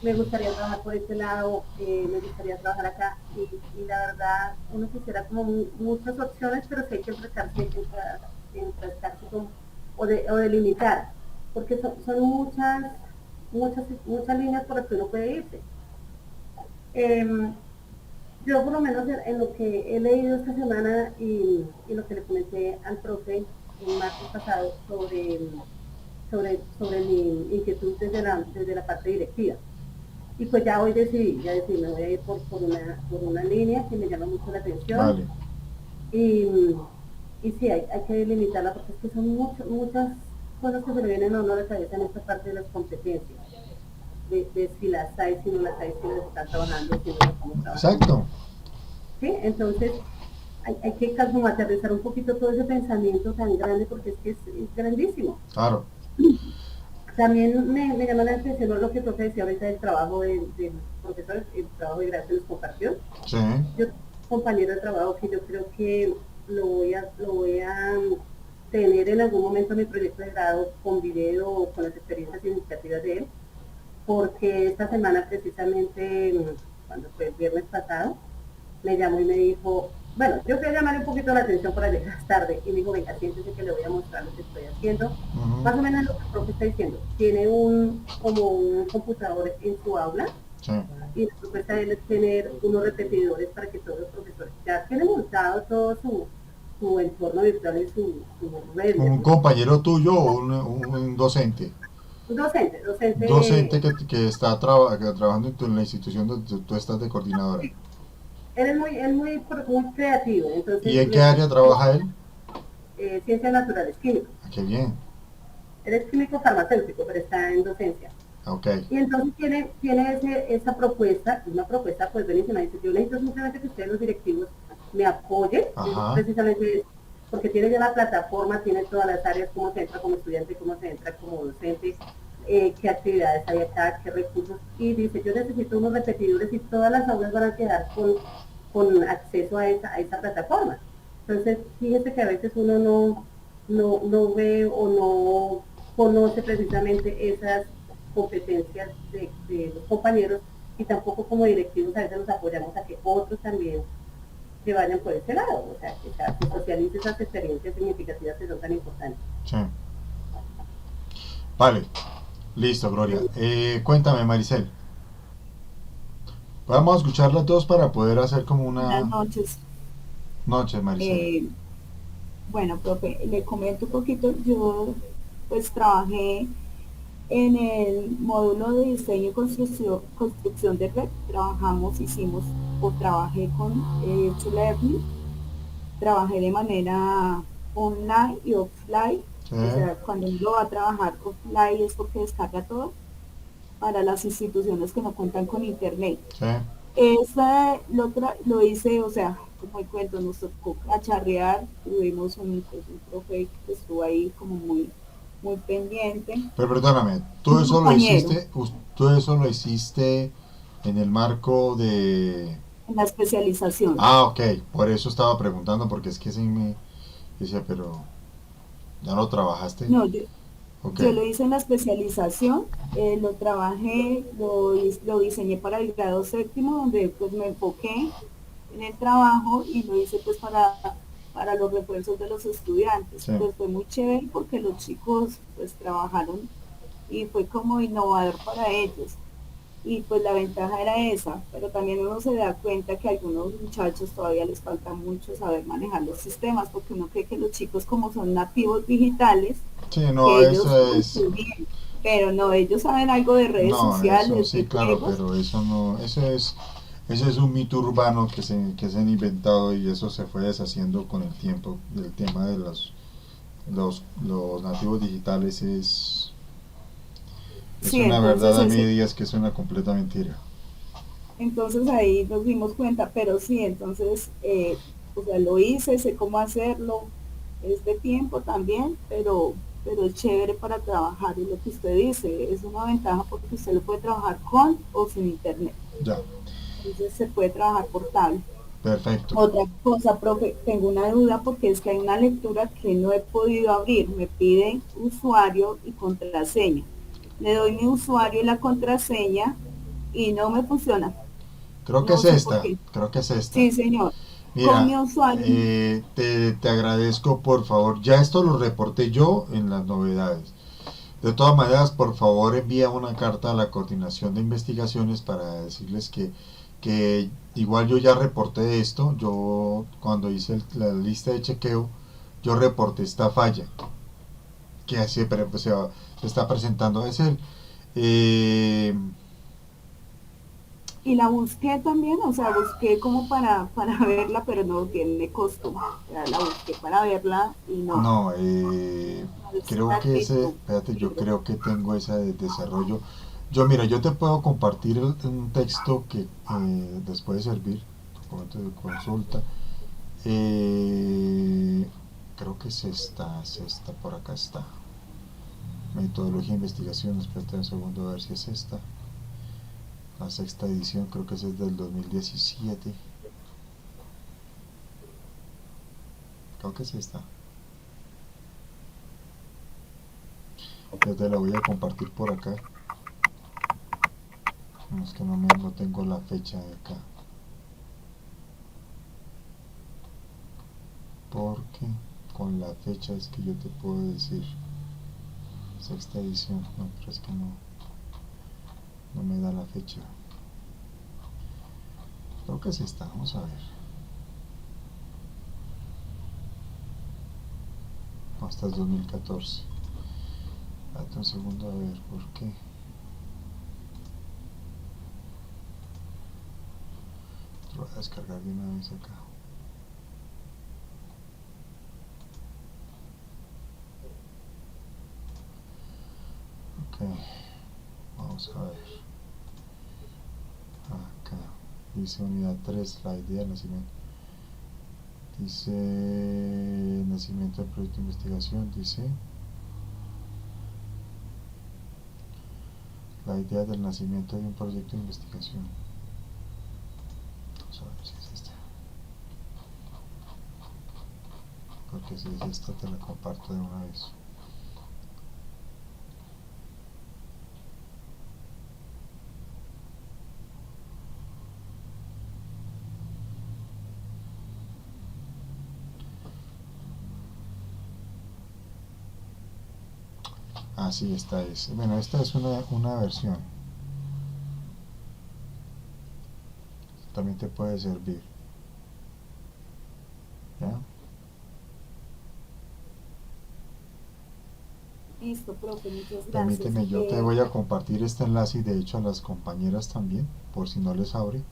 Me gustaría trabajar por este lado, me gustaría trabajar acá, y la verdad, uno quisiera como muchas opciones, pero sí hay que enfrascarse o delimitar, porque son muchas líneas por las que uno puede irse. Yo por lo menos en lo que he leído esta semana y lo que le comenté al profe el martes pasado sobre mi inquietud desde la parte directiva. Y pues ya hoy decidí, me voy a ir por una línea que me llama mucho la atención. Vale. y sí, hay que delimitarla porque es que son muchas cosas que se le vienen a uno a la cabeza en esta parte de las competencias, de si las hay, si no las hay, si las están trabajando, si no las estamos trabajando. Exacto. ¿Sí? Entonces, hay que como aterrizar un poquito todo ese pensamiento tan grande porque es que es grandísimo. Claro. También me llamó la atención lo que el profe decía ahorita del trabajo del profesor, el trabajo de grado que nos compartió. Sí. Yo tengo un compañero de trabajo que yo creo que lo voy a tener en algún momento en mi proyecto de grado con video o con las experiencias iniciativas de él, porque esta semana precisamente, cuando fue el viernes pasado, me llamó y me dijo, bueno, yo fui a llamarle un poquito la atención para llegar tarde y me dijo, venga, siéntese que le voy a mostrar lo que estoy haciendo. Más o menos lo que el profe está diciendo. Tiene como un computador en su aula, sí, y la propuesta de él es tener unos repetidores para que todos los profesores ya tienen montado todo su entorno virtual y su red. un compañero tuyo o un docente. Un docente. Docente que está trabajando en la institución donde tú estás de coordinadora. Él es muy creativo. Entonces, ¿Y en qué área trabaja él? Ciencias naturales, químico. Ah, qué bien. Él es químico farmacéutico, pero está en docencia. Okay. Y entonces tiene esa propuesta, una propuesta pues buenísima. Dice, yo necesito simplemente que ustedes los directivos me apoyen, precisamente porque tiene ya la plataforma, tiene todas las áreas, cómo se entra como estudiante, cómo se entra como docente, qué actividades hay acá, qué recursos. Y dice, yo necesito unos repetidores y todas las aulas van a quedar con acceso a esa plataforma. Entonces, fíjese que a veces uno no ve o no conoce precisamente esas competencias de los compañeros y tampoco como directivos a veces nos apoyamos a que otros también se vayan por ese lado, o sea, que socialice esas experiencias significativas que son tan importantes. Sí. Vale, listo, Gloria. Cuéntame, Maricel. Vamos a escucharla todos para poder hacer como una... Buenas noches. Noches, Maricel. Bueno, profe, le comento un poquito. Yo pues trabajé en el módulo de diseño y construcción de red. Trabajé con Learning. Trabajé de manera online y offline. Sí. O sea, cuando uno va a trabajar offline es porque descarga todo para las instituciones que no cuentan con internet. Sí. Lo hice, o sea, como el cuento, nos tocó cacharrear, tuvimos un profe que estuvo ahí como muy pendiente. Pero perdóname, ¿tú eso lo hiciste en el marco de... En la especialización. Ah, ok, por eso estaba preguntando, porque es que sí me decía, pero ¿ya lo trabajaste? No, yo lo hice en la especialización, lo trabajé, lo diseñé para el grado séptimo, donde pues me enfoqué en el trabajo y lo hice pues para los refuerzos de los estudiantes. Sí. Pues fue muy chévere porque los chicos pues trabajaron y fue como innovador para ellos. Y pues la ventaja era esa, pero también uno se da cuenta que a algunos muchachos todavía les falta mucho saber manejar los sistemas, porque uno cree que los chicos como son nativos digitales, sí, no, eso es... Bien, pero no, ellos saben algo de redes sociales. Eso, sí, claro, juegos. Pero eso no, eso es un mito urbano que se han inventado y eso se fue deshaciendo con el tiempo. El tema de los nativos digitales es sí, una verdad a medias que es una completa mentira. Entonces ahí nos dimos cuenta, pero sí, entonces o sea, lo hice, sé cómo hacerlo, es de tiempo también, pero es chévere para trabajar, y lo que usted dice, es una ventaja porque usted lo puede trabajar con o sin internet. Ya. Entonces se puede trabajar por tablet. Perfecto. Otra cosa, profe, tengo una duda porque es que hay una lectura que no he podido abrir, me pide usuario y contraseña. Le doy mi usuario y la contraseña y no me funciona. Creo que es esta. Sí, señor. Mira, con mi usuario. Te agradezco, por favor. Ya esto lo reporté yo en las novedades. De todas maneras, por favor, envía una carta a la coordinación de investigaciones para decirles que igual yo ya reporté esto. Yo cuando hice la lista de chequeo, yo reporté esta falla que así pues, se está presentando. Es Y la busqué también, o sea, busqué como para verla, pero no tiene costo. O sea, la busqué para verla y no. No, No creo está que ese, activo. espérate, yo creo que tengo esa de desarrollo. Yo, mira, yo te puedo compartir un texto que les puede servir, documento de consulta. Eh, Creo que es esta, por acá está. Metodología de investigación, espérate un segundo a ver si es esta. La sexta edición, creo que esa es del 2017. Creo que es esta. Yo te la voy a compartir por acá. No, es que no tengo la fecha de acá. Porque con la fecha es que yo te puedo decir sexta edición. No, pero es que no me da la fecha. Creo que es esta, vamos a ver. No, hasta el 2014. Date un segundo a ver por qué. Lo voy a descargar de una vez acá. Ok, vamos a ver. Acá dice unidad 3, la idea del nacimiento. Dice nacimiento del proyecto de investigación. Dice la idea del nacimiento de un proyecto de investigación. Vamos a ver si es esta. Porque si es esta te la comparto de una vez. Ah, sí, esta es. Bueno, esta es una versión. También te puede servir. ¿Ya? Listo, profe, muchas gracias. Permíteme, yo te voy a compartir este enlace y de hecho a las compañeras también, por si no les abre.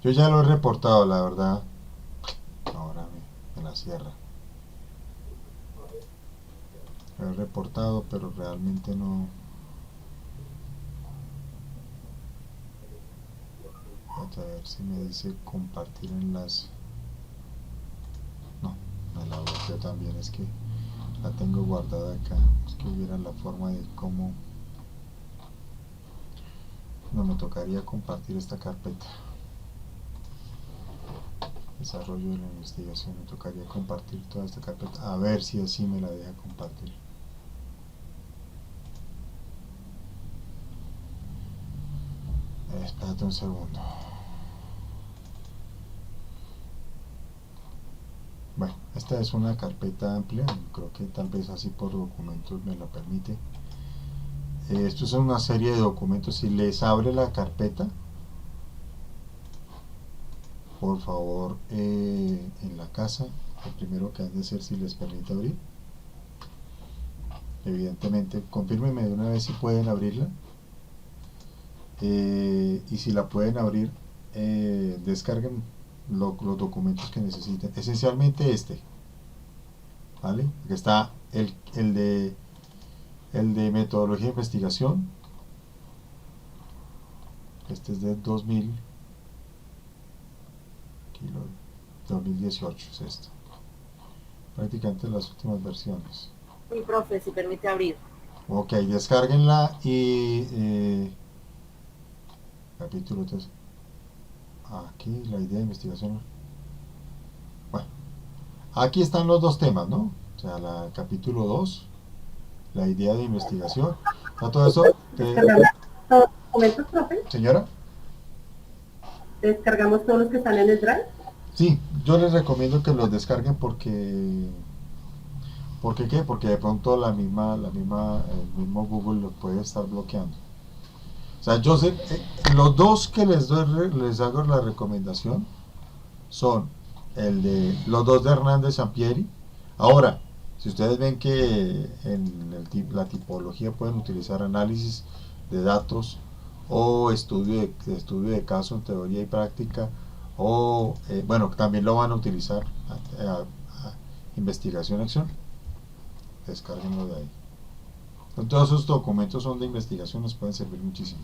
Yo ya lo he reportado, la verdad. Ahora me la cierra. Lo he reportado, pero realmente no. Vamos a ver si me dice compartir enlace. No, me la bloqueó también, es que la tengo guardada acá. Es que hubiera la forma de cómo. No, me tocaría compartir esta carpeta. Desarrollo de la investigación, me tocaría compartir toda esta carpeta, a ver si así me la deja compartir. Espérate un segundo. Bueno, esta es una carpeta amplia, creo que tal vez así por documentos me lo permite. Esto es una serie de documentos. Si les abre la carpeta, por favor, en la casa, lo primero que han de hacer, si les permite abrir, evidentemente, confírmenme de una vez si pueden abrirla, y si la pueden abrir, descarguen los documentos que necesiten, esencialmente este, ¿vale? Aquí está el de metodología de investigación. Este es de 2018, es esto. Prácticamente las últimas versiones. Sí, profe, si permite abrir. Ok, descárguenla y capítulo 3. Aquí la idea de investigación. Bueno, aquí están los dos temas, ¿no? O sea, capítulo 2, la idea de investigación. ¿Está todo eso? ¿Descargamos todos los documentos, profe? Señora. ¿Descargamos todos los que están en el Drive? Sí, yo les recomiendo que los descarguen porque ¿qué? Porque de pronto el mismo Google los puede estar bloqueando. O sea, yo sé, los dos que les hago la recomendación son los dos de Hernández Sampieri. Ahora, si ustedes ven que en la tipología pueden utilizar análisis de datos o estudio de caso en teoría y práctica, o bueno, también lo van a utilizar investigación acción, descárguenlo de ahí. Todos esos documentos son de investigación, nos pueden servir muchísimo,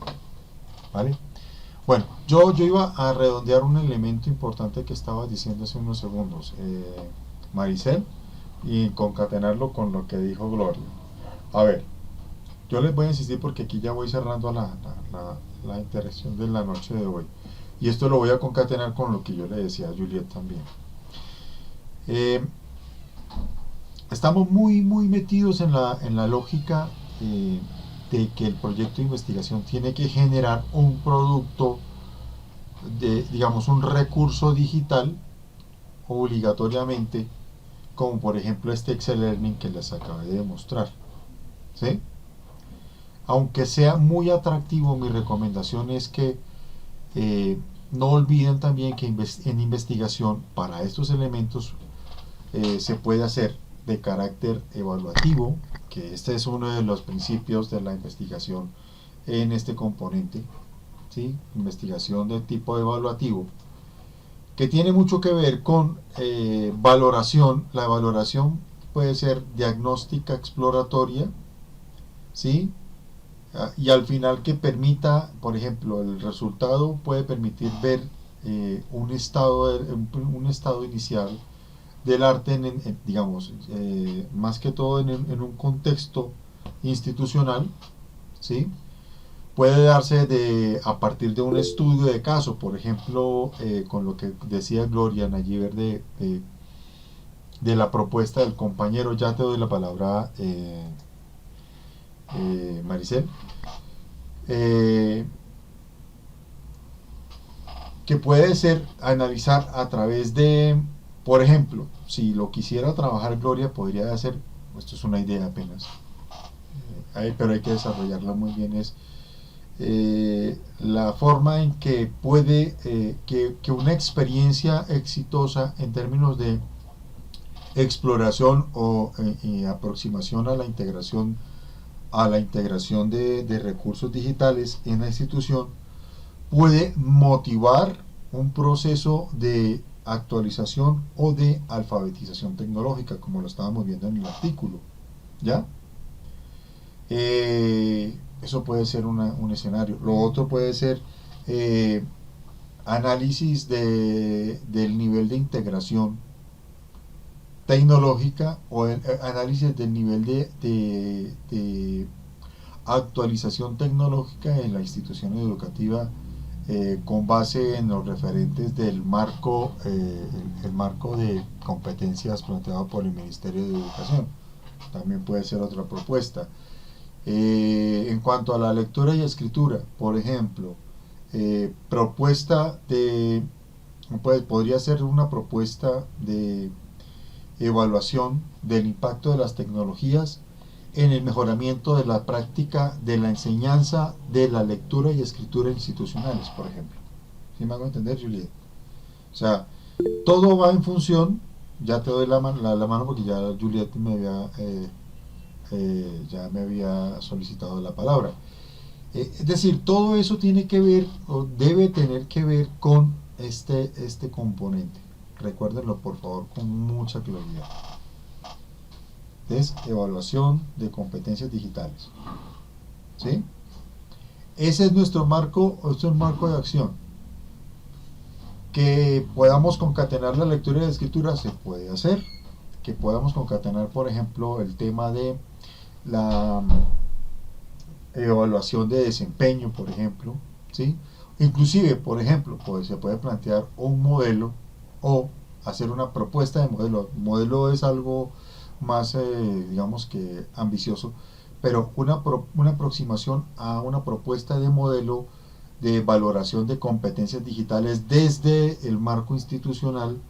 ¿vale? Bueno, yo iba a redondear un elemento importante que estaba diciendo hace unos segundos, Maricel, y concatenarlo con lo que dijo Gloria. A ver, yo les voy a insistir porque aquí ya voy cerrando la interacción de la noche de hoy. Y esto lo voy a concatenar con lo que yo le decía a Juliet también. Estamos muy metidos en la lógica de que el proyecto de investigación tiene que generar un producto, digamos, un recurso digital obligatoriamente, como por ejemplo este Excel Learning que les acabé de mostrar, ¿sí? Aunque sea muy atractivo, mi recomendación es que no olviden también que en investigación para estos elementos se puede hacer de carácter evaluativo, que este es uno de los principios de la investigación en este componente, ¿sí? Investigación de tipo evaluativo, que tiene mucho que ver con valoración. La valoración puede ser diagnóstica exploratoria, ¿sí? Y al final que permita, por ejemplo, el resultado puede permitir ver un estado inicial del arte, digamos, más que todo en un contexto institucional, ¿sí? Puede darse a partir de un estudio de caso, por ejemplo, con lo que decía Gloria Nayiver de la propuesta del compañero. Ya te doy la palabra, Maricel. Que puede ser analizar a través de, por ejemplo, si lo quisiera trabajar Gloria, podría hacer, esto es una idea apenas, pero hay que desarrollarla muy bien, es la forma en que puede que una experiencia exitosa en términos de exploración o aproximación a la integración de recursos digitales en la institución puede motivar un proceso de actualización o de alfabetización tecnológica, como lo estábamos viendo en el artículo, ¿ya? Eso puede ser un escenario. Lo otro puede ser análisis del nivel de integración tecnológica o análisis del nivel de actualización tecnológica en la institución educativa con base en los referentes del marco, el marco de competencias planteado por el Ministerio de Educación. También puede ser otra propuesta. En cuanto a la lectura y escritura, por ejemplo, podría ser una propuesta de evaluación del impacto de las tecnologías en el mejoramiento de la práctica de la enseñanza de la lectura y escritura institucionales, por ejemplo. ¿Sí me hago entender, Juliet? O sea, todo va en función, ya te doy la mano porque ya Juliet ya me había solicitado la palabra. Es decir, todo eso tiene que ver o debe tener que ver con este componente. Recuérdenlo por favor con mucha claridad. Es evaluación de competencias digitales, ¿sí? Ese es nuestro marco de acción. Que podamos concatenar la lectura y la escritura se puede hacer. Que podamos concatenar, por ejemplo, el tema de la evaluación de desempeño, por ejemplo, ¿sí? Inclusive, por ejemplo, pues se puede plantear un modelo o hacer una propuesta de modelo. Modelo es algo más, digamos que ambicioso, pero una aproximación a una propuesta de modelo de valoración de competencias digitales desde el marco institucional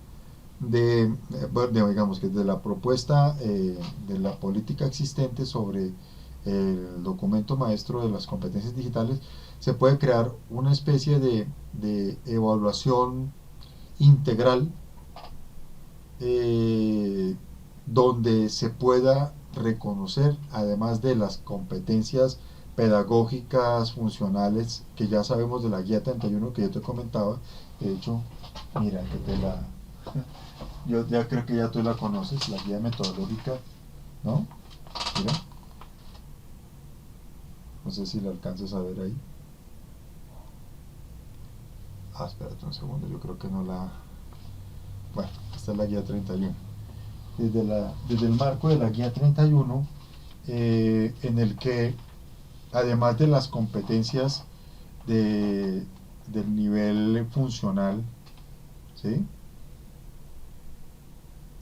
digamos que de la propuesta de la política existente sobre el documento maestro de las competencias digitales. Se puede crear una especie de evaluación integral donde se pueda reconocer, además de las competencias pedagógicas, funcionales, que ya sabemos de la guía 31 que yo te comentaba. De hecho, mira, que te la... Yo ya creo que ya tú la conoces, la guía metodológica, ¿no? Mira. No sé si la alcanzas a ver ahí. Espérate un segundo, yo creo que no la... Bueno, esta es la guía 31. Desde el marco de la guía 31, en el que, además de las competencias del nivel funcional, ¿sí?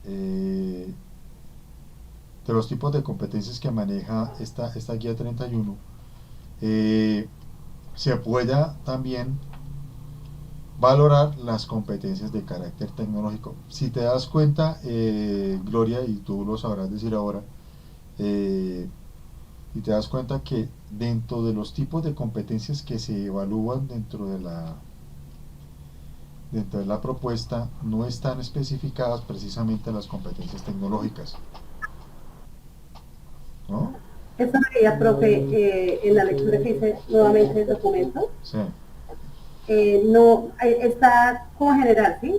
De los tipos de competencias que maneja esta guía 31, se pueda también valorar las competencias de carácter tecnológico. Si te das cuenta, Gloria, y tú lo sabrás decir ahora, y te das cuenta que dentro de los tipos de competencias que se evalúan dentro de la propuesta, no están especificadas precisamente las competencias tecnológicas, ¿no? Eso veía, profe, en la lectura que hice nuevamente el documento. Sí. No, está como general, ¿sí?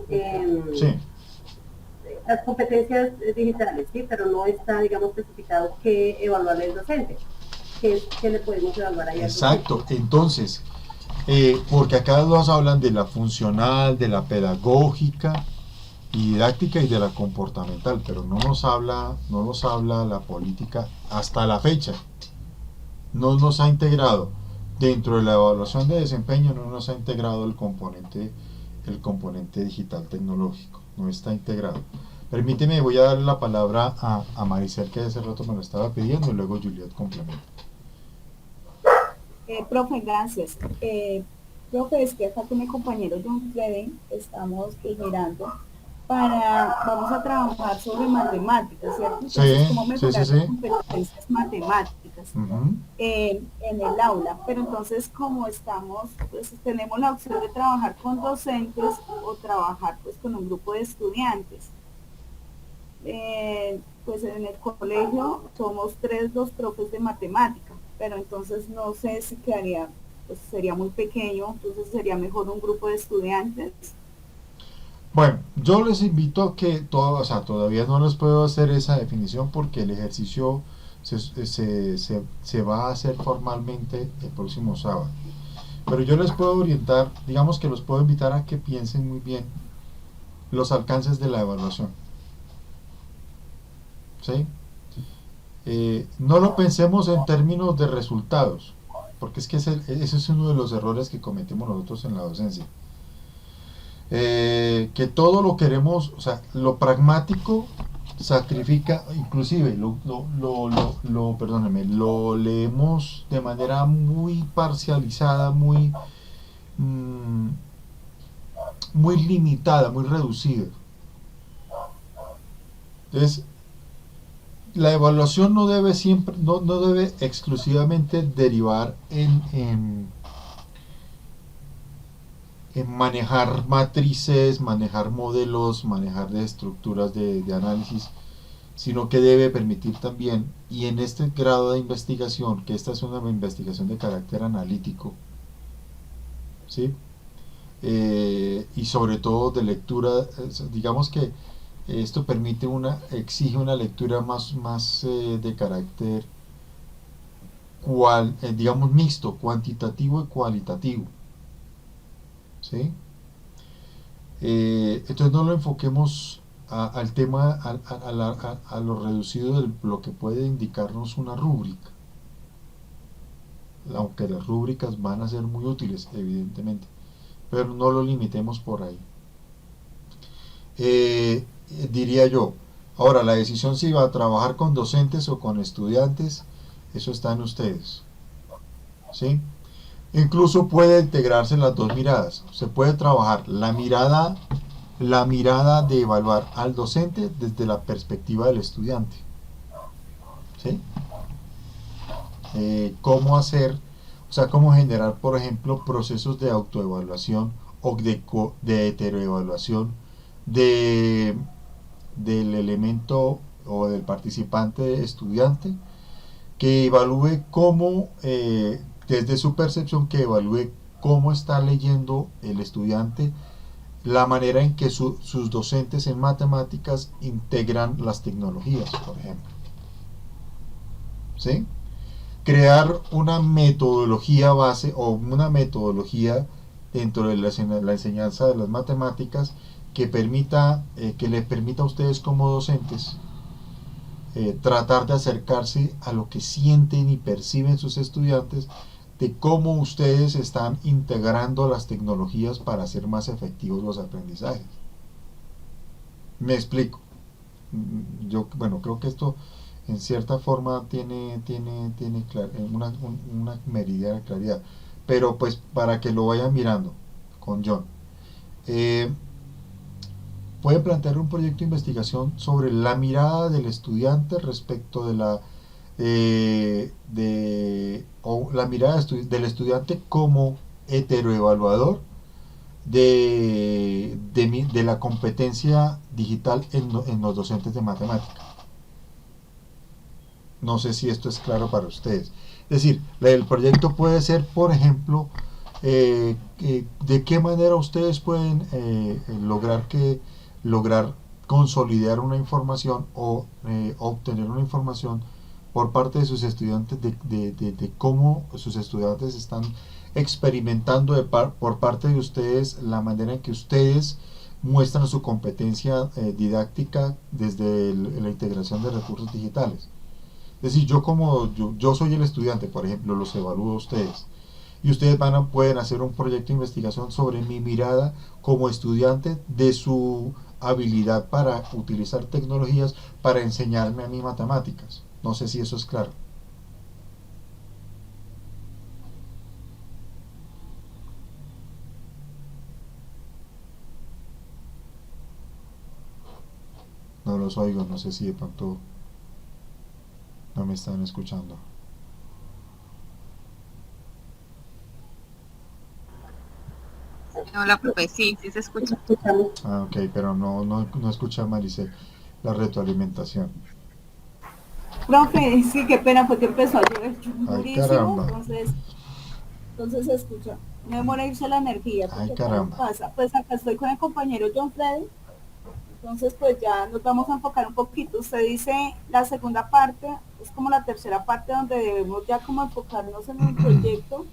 Sí. Las competencias digitales, ¿sí? Pero no está, digamos, especificado qué evaluarle al docente. ¿Qué le podemos evaluar ahí al docente? Exacto, entonces, porque acá nos hablan de la funcional, de la pedagógica y didáctica y de la comportamental, pero no nos habla la política hasta la fecha. No nos ha integrado dentro de la evaluación de desempeño, no nos ha integrado el componente digital tecnológico, no está integrado. Permíteme, voy a darle la palabra a Maricel, que hace rato me lo estaba pidiendo, y luego Juliet complementa. Profe, gracias. Profe, es que acá con mi compañero John Freddy estamos mirando vamos a trabajar sobre matemáticas, ¿cierto? Entonces, ¿cómo mejorar las competencias matemáticas en el aula? Pero entonces, como estamos, pues tenemos la opción de trabajar con docentes o trabajar pues con un grupo de estudiantes. Pues en el colegio somos los profes de matemática, pero entonces no sé si quedaría, pues sería muy pequeño, entonces sería mejor un grupo de estudiantes. Bueno, yo les invito a que todavía no les puedo hacer esa definición porque el ejercicio se va a hacer formalmente el próximo sábado. Pero yo les puedo orientar, digamos que los puedo invitar a que piensen muy bien los alcances de la evaluación. ¿Sí? No lo pensemos en términos de resultados, porque es que ese es uno de los errores que cometemos nosotros en la docencia. Que todo lo queremos, o sea, lo pragmático sacrifica, inclusive lo leemos de manera muy parcializada, muy limitada, muy reducida. Entonces, la evaluación no debe exclusivamente derivar en manejar matrices, manejar modelos, manejar estructuras de análisis, sino que debe permitir también, y en este grado de investigación, que esta es una investigación de carácter analítico, ¿sí? Y sobre todo de lectura, digamos que esto exige una lectura más de carácter digamos mixto, cuantitativo y cualitativo, ¿sí? Entonces no lo enfoquemos al tema, a lo reducido de lo que puede indicarnos una rúbrica, aunque las rúbricas van a ser muy útiles, evidentemente, pero no lo limitemos por ahí. Diría yo, ahora la decisión si va a trabajar con docentes o con estudiantes, eso está en ustedes, ¿sí? Incluso puede integrarse las dos miradas. Se puede trabajar la mirada de evaluar al docente desde la perspectiva del estudiante, ¿sí? Cómo generar, por ejemplo, procesos de autoevaluación o de heteroevaluación del elemento o del participante estudiante que evalúe cómo, desde su percepción, que evalúe cómo está leyendo el estudiante, la manera en que sus docentes en matemáticas integran las tecnologías, por ejemplo. ¿Sí? Crear una metodología base o una metodología dentro de la enseñanza de las matemáticas que le permita a ustedes como docentes tratar de acercarse a lo que sienten y perciben sus estudiantes, de cómo ustedes están integrando las tecnologías para hacer más efectivos los aprendizajes. Me explico. Yo, bueno, creo que esto en cierta forma tiene una meridiana claridad, pero pues para que lo vayan mirando con John. Puede plantear un proyecto de investigación sobre la mirada del estudiante respecto de la mirada del estudiante como heteroevaluador de la competencia digital en los docentes de matemática. No sé si esto es claro para ustedes. Es decir, el proyecto puede ser, por ejemplo, de qué manera ustedes pueden lograr consolidar una información o obtener una información por parte de sus estudiantes de cómo sus estudiantes están experimentando por parte de ustedes la manera en que ustedes muestran su competencia didáctica desde la integración de recursos digitales. Es decir, yo soy el estudiante, por ejemplo, los evalúo a ustedes. Y ustedes pueden hacer un proyecto de investigación sobre mi mirada como estudiante de su habilidad para utilizar tecnologías para enseñarme a mí matemáticas. No sé si eso es claro. No los oigo, no sé si de pronto no me están escuchando. Hola, profe, sí se escucha. Ah, ok, pero no escucha Maricel la retroalimentación. Profe, sí, qué pena, fue que empezó a llover Ay, durísimo, caramba. entonces se escucha. No demora irse la energía, Ay, porque caramba. pasa. Pues acá estoy con el compañero John Freddy, entonces pues ya nos vamos a enfocar un poquito. Usted dice la segunda parte, es como la tercera parte donde debemos ya como enfocarnos en el proyecto,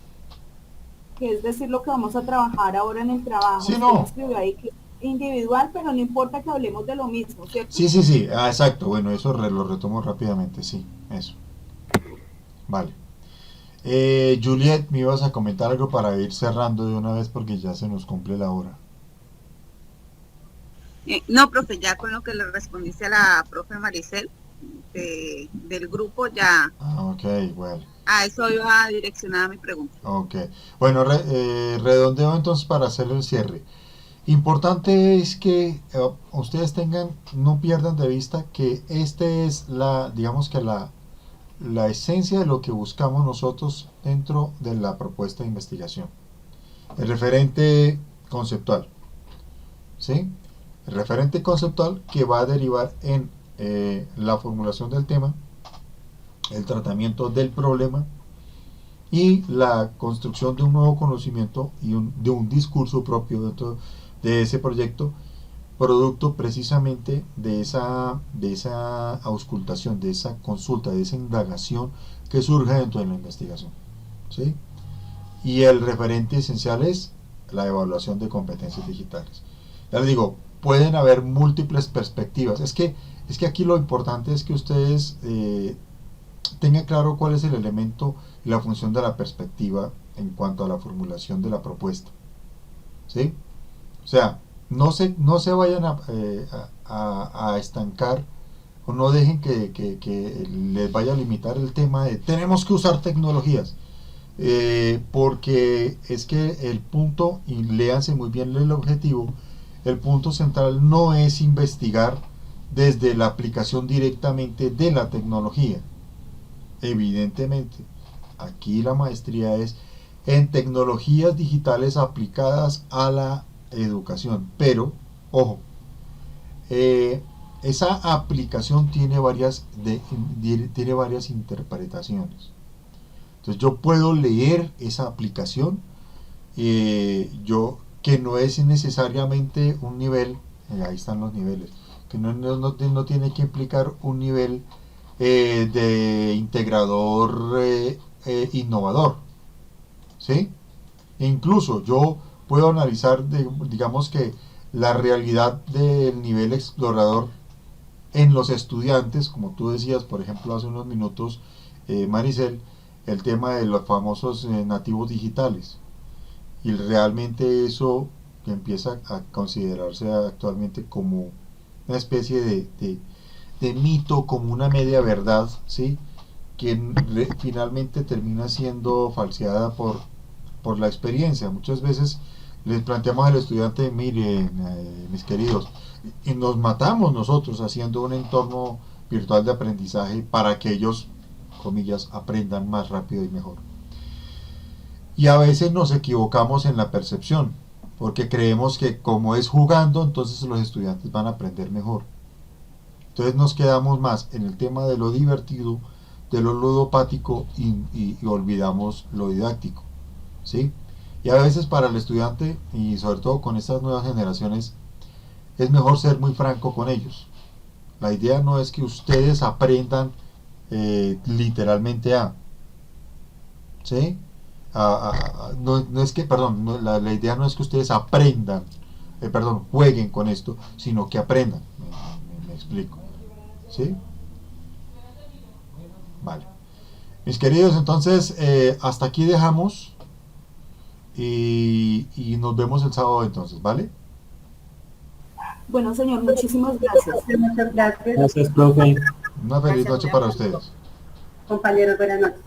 que es decir lo que vamos a trabajar ahora en el trabajo. Sí, Usted no. me escribió ahí que individual, pero no importa que hablemos de lo mismo, ¿cierto? Sí. Ah, exacto. Bueno, eso lo retomo rápidamente. Sí, eso. Vale. Juliet, me ibas a comentar algo para ir cerrando de una vez porque ya se nos cumple la hora. No, profe, ya con lo que le respondiste a la profe Maricel del grupo, ya Ah, ok, bueno. a eso iba direccionada mi pregunta. Ok. Bueno, redondeo entonces para hacer el cierre. Importante es que ustedes no pierdan de vista que este es digamos que la esencia de lo que buscamos nosotros dentro de la propuesta de investigación. El referente conceptual, ¿sí? El referente conceptual que va a derivar en la formulación del tema, el tratamiento del problema y la construcción de un nuevo conocimiento y de un discurso propio dentro de ese proyecto, producto precisamente de esa auscultación, de esa consulta, de esa indagación que surge dentro de la investigación, ¿sí? Y el referente esencial es la evaluación de competencias digitales. Ya les digo, pueden haber múltiples perspectivas. Es que aquí lo importante es que ustedes tengan claro cuál es el elemento y la función de la perspectiva en cuanto a la formulación de la propuesta, ¿sí? O sea, no se vayan a estancar o no dejen que les vaya a limitar el tema de tenemos que usar tecnologías, porque es que el punto, y léanse muy bien el objetivo, el punto central no es investigar desde la aplicación directamente de la tecnología. Evidentemente, aquí la maestría es en tecnologías digitales aplicadas a la educación, pero ojo, esa aplicación tiene tiene varias interpretaciones. Entonces yo puedo leer esa aplicación, que no es necesariamente un nivel, ahí están los niveles, que no tiene que implicar un nivel de integrador innovador, ¿sí? E incluso yo puedo analizar, digamos que la realidad del nivel explorador en los estudiantes, como tú decías, por ejemplo, hace unos minutos, Maricel, el tema de los famosos nativos digitales. Y realmente eso empieza a considerarse actualmente como una especie de mito, como una media verdad, ¿sí? Que finalmente termina siendo falseada por la experiencia. Muchas veces les planteamos al estudiante, miren, mis queridos, y nos matamos nosotros haciendo un entorno virtual de aprendizaje para que ellos, comillas, aprendan más rápido y mejor. Y a veces nos equivocamos en la percepción, porque creemos que como es jugando, entonces los estudiantes van a aprender mejor. Entonces nos quedamos más en el tema de lo divertido, de lo ludopático y olvidamos lo didáctico, ¿sí? Y a veces para el estudiante, y sobre todo con estas nuevas generaciones, es mejor ser muy franco con ellos. La idea no es que ustedes aprendan literalmente ¿sí? No es que, perdón, la idea no es que ustedes aprendan, jueguen con esto, sino que aprendan. Me explico, ¿sí? Vale. Mis queridos, entonces, hasta aquí dejamos y nos vemos el sábado entonces, ¿vale? Bueno, señor, muchísimas gracias. Muchas gracias. Gracias, profe. Una feliz Gracias, noche muy para amable. ustedes. Compañeros, buenas noches.